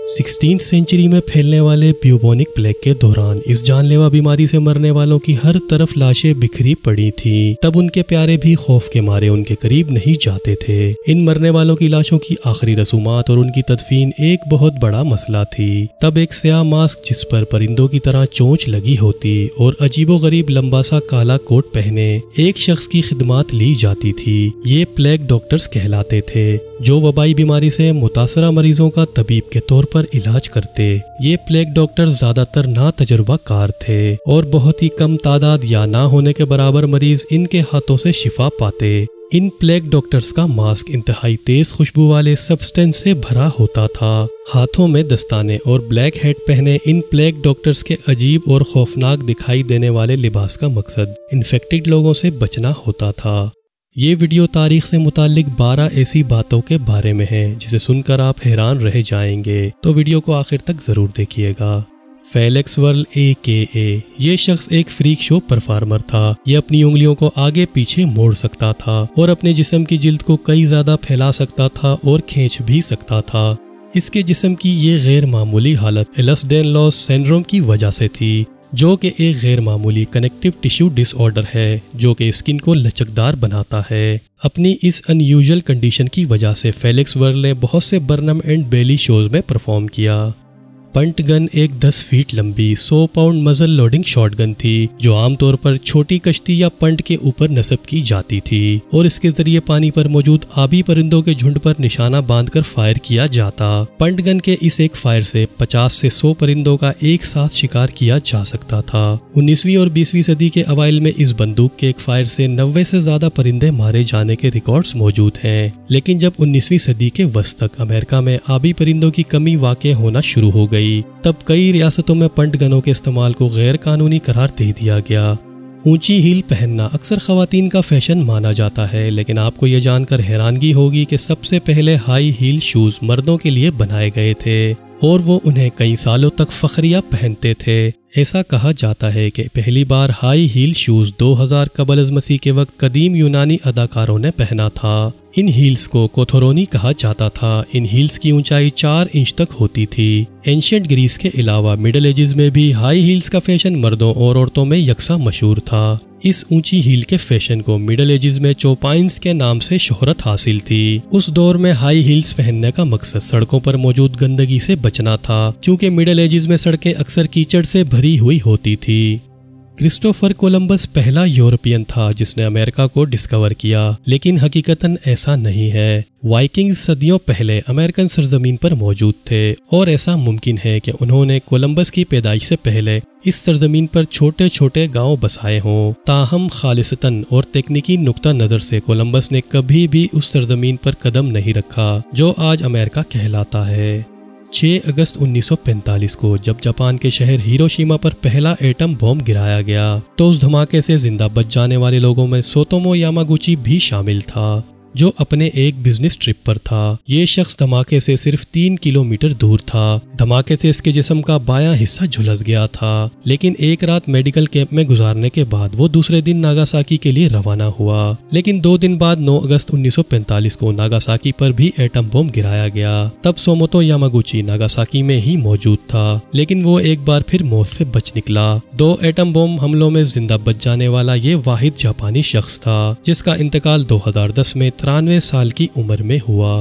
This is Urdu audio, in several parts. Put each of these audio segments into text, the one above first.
16 سینچری میں پھیلنے والے بیوبونک پلیگ کے دوران اس جان لیوا بیماری سے مرنے والوں کی ہر طرف لاشیں بکھری پڑی تھیں۔ تب ان کے پیارے بھی خوف کے مارے ان کے قریب نہیں جاتے تھے۔ ان مرنے والوں کی لاشوں کی آخری رسومات اور ان کی تدفین ایک بہت بڑا مسئلہ تھی۔ تب ایک سیاہ ماسک جس پر پرندوں کی طرح چونچ لگی ہوتی اور عجیب و غریب لمبا سا کالا کوٹ پہنے ایک شخص کی خدمات لی جاتی تھی۔ یہ پلیگ ڈاکٹرز کہلاتے تھے، جو وبائی بیماری سے متاثرہ مریضوں کا طبیب کے طور پر علاج کرتے۔ یہ پلیگ ڈاکٹر زیادہ تر نا تجربہ کار تھے اور بہت ہی کم تعداد یا نہ ہونے کے برابر مریض ان کے ہاتھوں سے شفا پاتے۔ ان پلیگ ڈاکٹرز کا ماسک انتہائی تیز خوشبو والے سبسٹینس سے بھرا ہوتا تھا۔ ہاتھوں میں دستانے اور بلیک ہیٹ پہنے ان پلیگ ڈاکٹرز کے عجیب اور خوفناک دکھائی دینے والے لباس کا مقصد انفیکٹڈ لوگوں سے بچنا ہوتا تھا۔ یہ ویڈیو تاریخ سے متعلق 12 ایسی باتوں کے بارے میں ہے جسے سن کر آپ حیران رہ جائیں گے، تو ویڈیو کو آخر تک ضرور دیکھیے گا۔ فیلکس ورل AKA یہ شخص ایک فریک شو پرفارمر تھا۔ یہ اپنی انگلیوں کو آگے پیچھے موڑ سکتا تھا اور اپنے جسم کی جلد کو کئی زیادہ پھیلا سکتا تھا اور کھینچ بھی سکتا تھا۔ اس کے جسم کی یہ غیر معمولی حالت ایلس-ڈین-لوس سنڈروم کی وجہ سے تھی، جو کہ ایک غیر معمولی کنیکٹیو ٹیشو ڈس آرڈر ہے جو کہ اسکن کو لچکدار بناتا ہے۔ اپنی اس ان یوزول کنڈیشن کی وجہ سے فیلکس ورل نے بہت سے برنم اینڈ بیلی شوز میں پرفارم کیا۔ پنٹ گن ایک 10 فیٹ لمبی 100 پاؤنڈ مزل لوڈنگ شاٹ گن تھی، جو عام طور پر چھوٹی کشتی یا پنٹ کے اوپر نصب کی جاتی تھی اور اس کے ذریعے پانی پر موجود آبی پرندوں کے جھنڈ پر نشانہ باندھ کر فائر کیا جاتا۔ پنٹ گن کے اس ایک فائر سے 50 سے 100 پرندوں کا ایک ساتھ شکار کیا جا سکتا تھا۔ 19ویں اور 20ویں صدی کے اوائل میں اس بندوق کے ایک فائر سے 90 سے زیادہ پرندے مارے جانے کے ریکارڈز موجود ہیں، لیکن جب 19ویں صدی کے وسط تک امریکہ میں آبی پرندوں کی کمی واقع ہونا شروع ہو گئی، تب کئی ریاستوں میں پنٹ گنوں کے استعمال کو غیر قانونی قرار دے دیا گیا۔ اونچی ہیل پہننا اکثر خواتین کا فیشن مانا جاتا ہے، لیکن آپ کو یہ جان کر حیرانگی ہوگی کہ سب سے پہلے ہائی ہیل شوز مردوں کے لیے بنائے گئے تھے اور وہ انہیں کئی سالوں تک فخریہ پہنتے تھے۔ ایسا کہا جاتا ہے کہ پہلی بار ہائی ہیل شوز 2000 قبل از مسیح کے وقت قدیم یونانی اداکاروں نے پہنا تھا۔ ان ہیلز کو کوتھورونی کہا جاتا تھا۔ ان ہیلز کی اونچائی 4 انچ تک ہوتی تھی۔ اینشینٹ گریس کے علاوہ مڈل ایجز میں بھی ہائی ہیلز کا فیشن مردوں اور عورتوں میں یکساں مشہور تھا۔ اس اونچی ہیل کے فیشن کو مڈل ایجز میں چوپائنز کے نام سے شہرت حاصل تھی۔ اس دور میں ہائی ہیلز پہننے کا مقصد سڑکوں پر موجود گندگی سے بچنا تھا، کیونکہ مڈل ایجز میں سڑکیں اکثر کیچڑ سے بھری ہوئی ہوتی تھی۔ کرسٹوفر کولمبس پہلا یورپین تھا جس نے امریکہ کو ڈسکور کیا، لیکن حقیقتاً ایسا نہیں ہے۔ وائکنگز صدیوں پہلے امریکن سرزمین پر موجود تھے اور ایسا ممکن ہے کہ انہوں نے کولمبس کی پیدائش سے پہلے اس سرزمین پر چھوٹے چھوٹے گاؤں بسائے ہوں۔ تاہم خالصتاً اور تکنیکی نقطہ نظر سے کولمبس نے کبھی بھی اس سرزمین پر قدم نہیں رکھا جو آج امریکہ کہلاتا ہے۔ 6 اگست 1945 کو جب جاپان کے شہر ہیروشیما پر پہلا ایٹم بم گرایا گیا تو اس دھماکے سے زندہ بچ جانے والے لوگوں میں سوتومو یاماگوچی بھی شامل تھا، جو اپنے ایک بزنس ٹرپ پر تھا۔ یہ شخص دھماکے سے صرف 3 کلومیٹر دور تھا۔ دھماکے سے اس کے جسم کا بایاں حصہ جھلس گیا تھا، لیکن ایک رات میڈیکل کیمپ میں گزارنے کے بعد وہ دوسرے دن ناگاساکی کے لیے روانہ ہوا۔ لیکن 2 دن بعد 9 اگست 1945 کو ناگاساکی پر بھی ایٹم بم گرایا گیا۔ تب سوموتو یاماگوچی ناگاساکی میں ہی موجود تھا، لیکن وہ ایک بار پھر موت سے بچ نکلا۔ 2 ایٹم بم حملوں میں زندہ بچ جانے والا یہ واحد جاپانی شخص تھا، جس کا انتقال 2010 میں 93 سال کی عمر میں ہوا۔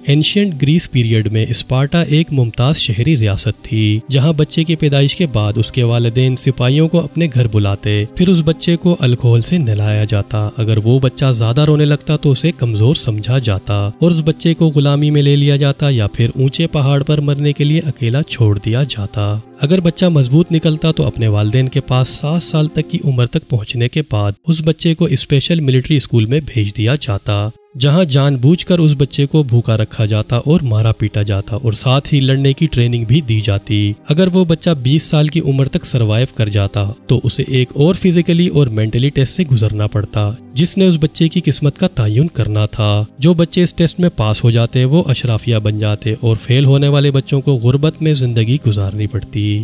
اینشینٹ گریس پیریڈ میں اسپارٹا ایک ممتاز شہری ریاست تھی، جہاں بچے کی پیدائش کے بعد اس کے والدین سپاہیوں کو اپنے گھر بلاتے، پھر اس بچے کو الکوہل سے نہلایا جاتا۔ اگر وہ بچہ زیادہ رونے لگتا تو اسے کمزور سمجھا جاتا اور اس بچے کو غلامی میں لے لیا جاتا یا پھر اونچے پہاڑ پر مرنے کے لیے اکیلا چھوڑ دیا جاتا۔ اگر بچہ مضبوط نکلتا تو اپنے والدین کے پاس 7 سال تک کی عمر تک پہنچنے کے بعد اس بچے کو اسپیشل ملٹری اسکول میں بھیج دیا جاتا، جہاں جان بوجھ کر اس بچے کو بھوکا رکھا جاتا اور مارا پیٹا جاتا اور ساتھ ہی لڑنے کی ٹریننگ بھی دی جاتی۔ اگر وہ بچہ 20 سال کی عمر تک سروائیو کر جاتا تو اسے ایک اور فزیکلی اور مینٹلی ٹیسٹ سے گزرنا پڑتا، جس نے اس بچے کی قسمت کا تعین کرنا تھا۔ جو بچے اس ٹیسٹ میں پاس ہو جاتے وہ اشرافیہ بن جاتے اور فیل ہونے والے بچوں کو غربت میں زندگی گزارنی پڑتی۔